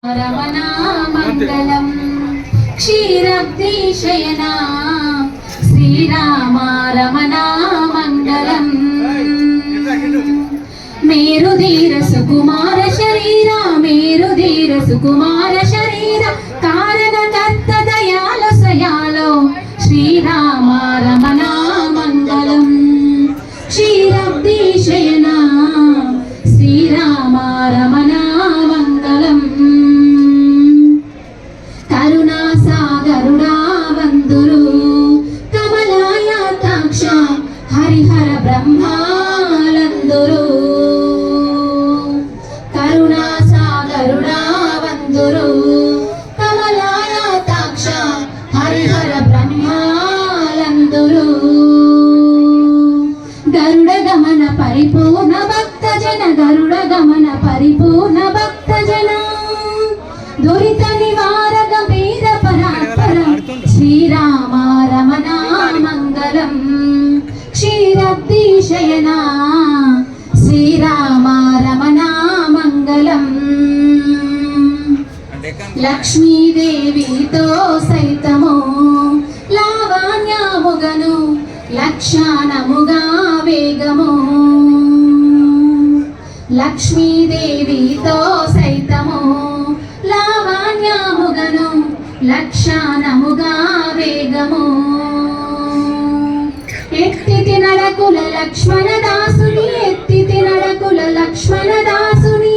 రమణా మంగళం క్షీరబ్ధిశయనా శ్రీరామ రమణా మంగళం మేరుధీర సుకుమార శరీర మేరుధీర సుకుమార శరీర కారణకర్త దయాలు సయాలో శ్రీరామ రమణా మంగళం క్షీరబ్ధిశయనా శ్రీరామ రమణా మంగళం కరుణా సాగరుడా వందురు కమలాయాతాక్ష హరిహర బ్రహ్మాలందురు కరుణా సాగరుడా వందురు కమలాయాతాక్ష హరిహర బ్రహ్మాలందురు గరుడ గమన పరిపూర్ణ భక్త జన గరుడ గమన పరిపూర్ణ భక్త జన దురిత నివారక వేద పరాత్పరం శ్రీరామ రమణా మంగళం క్షీరబ్ధిశయనా శ్రీరామ రమణా మంగళం లక్ష్మీదేవితో సైతము లావణ్యముగను లక్షణముగా వేగము లక్ష్మీదేవితో సైతము లావణ్యముగను లక్షణముగా వేగము ఎత్తితి నడకుల లక్ష్మణ దాసుని ఎత్తితి నడకుల లక్ష్మణ దాసుని